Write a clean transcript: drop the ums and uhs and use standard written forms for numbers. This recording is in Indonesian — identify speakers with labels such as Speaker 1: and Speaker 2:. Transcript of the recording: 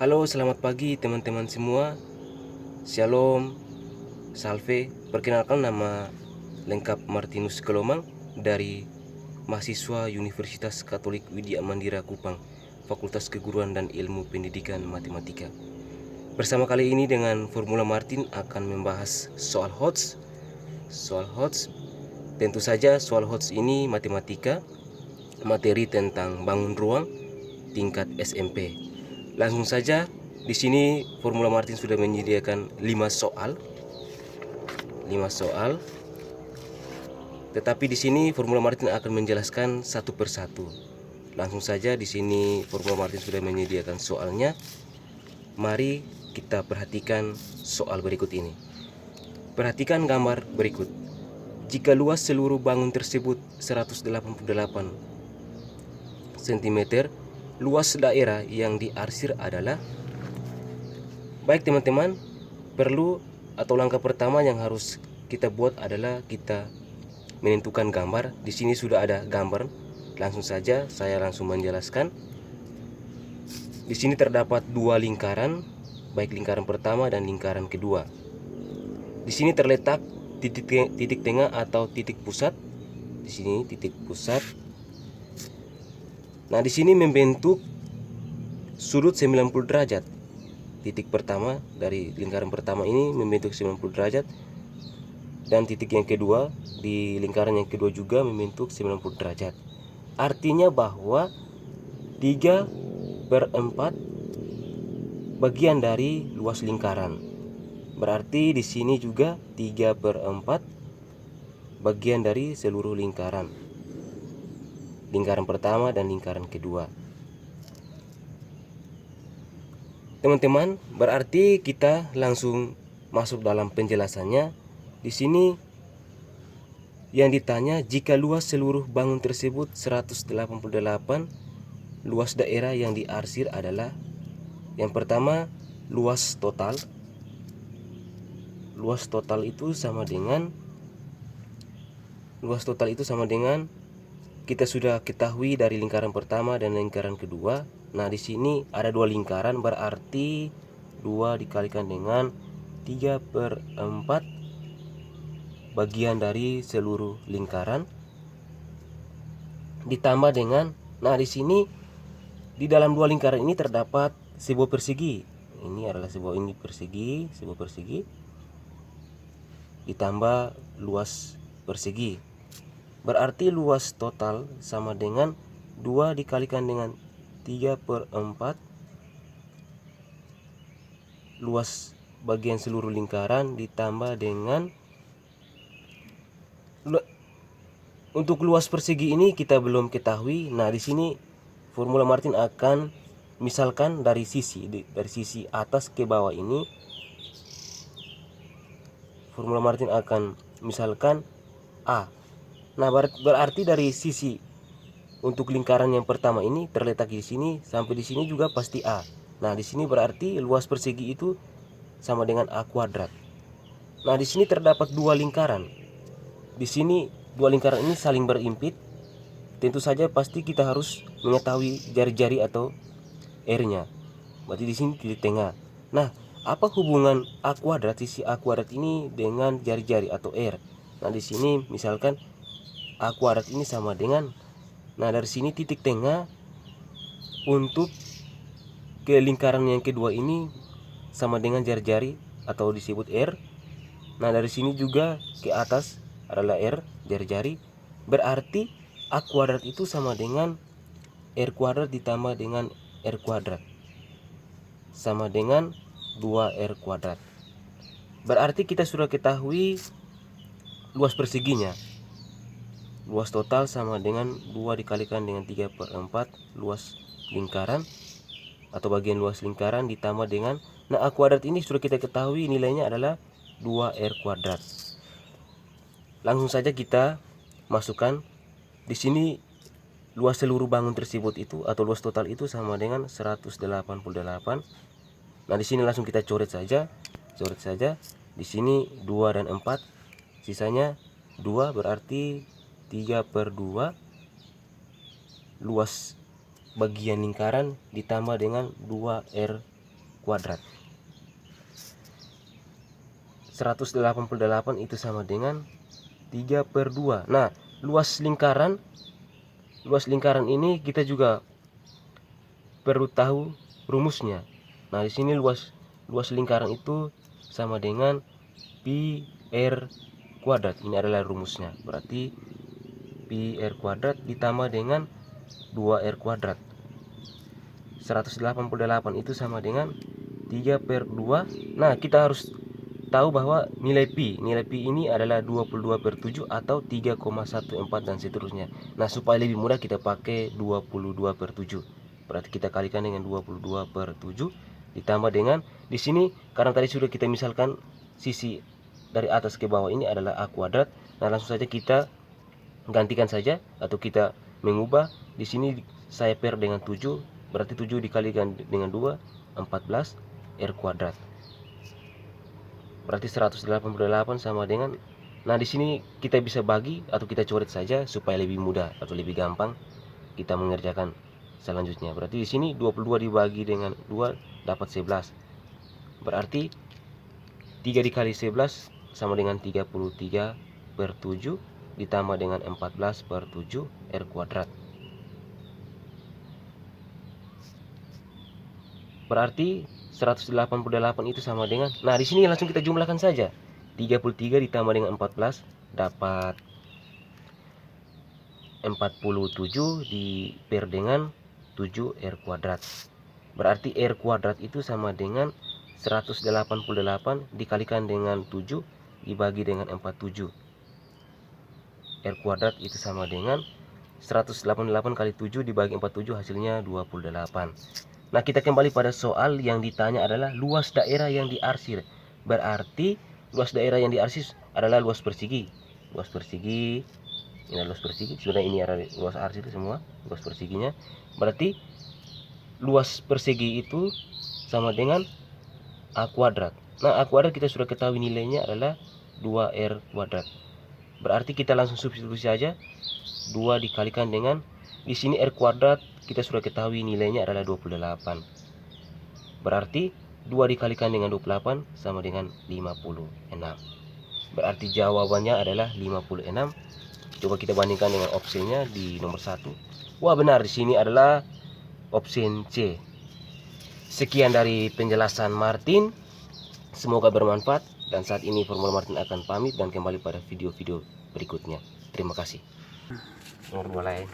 Speaker 1: Halo, selamat pagi teman-teman semua. Shalom, salve. Perkenalkan, nama lengkap Martinus Kelomang dari mahasiswa Universitas Katolik Widya Mandira Kupang, Fakultas Keguruan dan Ilmu Pendidikan Matematika. Bersama kali ini dengan Formula Martin akan membahas soal HOTS. Soal HOTS, tentu saja soal HOTS ini matematika, materi tentang bangun ruang tingkat SMP. Langsung saja, di sini Formula Martin sudah menyediakan 5 soal. 5 soal. Tetapi di sini Formula Martin akan menjelaskan satu persatu. Langsung saja, di sini Formula Martin sudah menyediakan soalnya. Mari kita perhatikan soal berikut ini. Perhatikan gambar berikut. Jika luas seluruh bangun tersebut 188 cm, luas daerah yang diarsir adalah. Baik teman-teman, perlu atau langkah pertama yang harus kita buat adalah kita menentukan gambar. Di sini sudah ada gambar. Langsung saja saya langsung menjelaskan. Di sini terdapat dua lingkaran, baik lingkaran pertama dan lingkaran kedua. Di sini terletak titik tengah atau titik pusat. Di sini titik pusat. Nah, di sini membentuk sudut 90 derajat. Titik pertama dari lingkaran pertama ini membentuk 90 derajat, dan titik yang kedua di lingkaran yang kedua juga membentuk 90 derajat. Artinya bahwa 3/4 bagian dari luas lingkaran. Berarti di sini juga 3/4 bagian dari seluruh lingkaran. Lingkaran pertama dan lingkaran kedua. Teman-teman, berarti kita langsung masuk dalam penjelasannya. Di sini yang ditanya, jika luas seluruh bangun tersebut 188, luas daerah yang diarsir adalah, yang pertama, luas total. Luas total itu sama dengan kita sudah ketahui dari lingkaran pertama dan lingkaran kedua. Nah, di sini ada dua lingkaran, berarti 2 dikalikan dengan 3/4 bagian dari seluruh lingkaran ditambah dengan, nah di sini di dalam dua lingkaran ini terdapat sebuah persegi. Ini adalah sebuah persegi ditambah luas persegi. Berarti luas total sama dengan 2 dikalikan dengan 3/4 luas bagian seluruh lingkaran ditambah dengan, untuk luas persegi ini kita belum ketahui. Nah, di sini Formula Martin akan misalkan dari sisi atas ke bawah ini. Formula Martin akan misalkan A. Nah, berarti dari sisi untuk lingkaran yang pertama ini terletak di sini sampai di sini juga pasti A. Nah, di sini berarti luas persegi itu sama dengan A kuadrat. Nah, di sini terdapat dua lingkaran. Di sini dua lingkaran ini saling berimpit. Tentu saja pasti kita harus mengetahui jari-jari atau R-nya. Berarti di sini titik tengah. Nah, apa hubungan A kuadrat, sisi A kuadrat ini dengan jari-jari atau R? Nah, di sini misalkan A kuadrat ini sama dengan, nah dari sini titik tengah untuk ke lingkaran yang kedua ini sama dengan jari-jari atau disebut R. Nah, dari sini juga ke atas adalah R, jari-jari. Berarti A kuadrat itu sama dengan R kuadrat ditambah dengan R kuadrat, sama dengan 2R kuadrat. Berarti kita sudah ketahui luas perseginya. Luas total sama dengan 2 dikalikan dengan 3/4 luas lingkaran atau bagian luas lingkaran ditambah dengan, nah A kuadrat ini sudah kita ketahui nilainya adalah 2R kuadrat. Langsung saja kita masukkan di sini luas seluruh bangun tersebut itu atau luas total itu sama dengan 188. Nah, di sini langsung kita coret saja. Di sini 2 dan 4, sisanya 2, berarti 3/2 luas bagian lingkaran ditambah dengan 2R kuadrat. 188 itu sama dengan 3/2. Nah, luas lingkaran ini kita juga perlu tahu rumusnya. Nah, di sini luas lingkaran itu sama dengan pi r kuadrat. Ini adalah rumusnya. Berarti pi r kuadrat ditambah dengan 2r kuadrat. 188 itu sama dengan 3/2. Nah, kita harus tahu bahwa nilai pi ini adalah 22/7 atau 3,14 dan seterusnya. Nah, supaya lebih mudah kita pakai 22/7. Berarti kita kalikan dengan 22/7 ditambah dengan di sini karena tadi sudah kita misalkan sisi dari atas ke bawah ini adalah a kuadrat. Nah, langsung saja kita gantikan saja atau kita mengubah. Di sini saya per dengan 7, berarti 7 dikalikan dengan 2, 14 r kuadrat. Berarti 188 sama dengan, nah di sini kita bisa bagi atau kita coret saja supaya lebih mudah atau lebih gampang kita mengerjakan selanjutnya. Berarti di sini 22 dibagi dengan 2 dapat 11. Berarti 3 dikali 11 sama dengan 33/7 ditambah dengan 14/7 r kuadrat. Berarti 188 itu sama dengan, nah di sini langsung kita jumlahkan saja. 33 ditambah dengan 14 dapat 47 per dengan 7 r kuadrat. Berarti r kuadrat itu sama dengan 188 dikalikan dengan 7 dibagi dengan 47. R kuadrat itu sama dengan 188 kali 7 dibagi 47, hasilnya 28. Nah, kita kembali pada soal yang ditanya adalah luas daerah yang diarsir. Berarti luas daerah yang diarsir adalah luas persegi. Luas persegi, ini adalah luas persegi. Sudah, ini adalah luas arsir semua, luas perseginya. Berarti luas persegi itu sama dengan a kuadrat. Nah, a kuadrat kita sudah ketahui nilainya adalah 2r kuadrat. Berarti kita langsung substitusi saja. 2 dikalikan dengan, di sini r kuadrat kita sudah ketahui nilainya adalah 28. Berarti 2 dikalikan dengan 28 sama dengan 56. Berarti jawabannya adalah 56. Coba kita bandingkan dengan opsinya di nomor 1. Wah, benar, di sini adalah opsi C. Sekian dari penjelasan Martin. Semoga bermanfaat, dan saat ini Formula Martin akan pamit dan kembali pada video-video berikutnya. Terima kasih. Nomor 2 lain.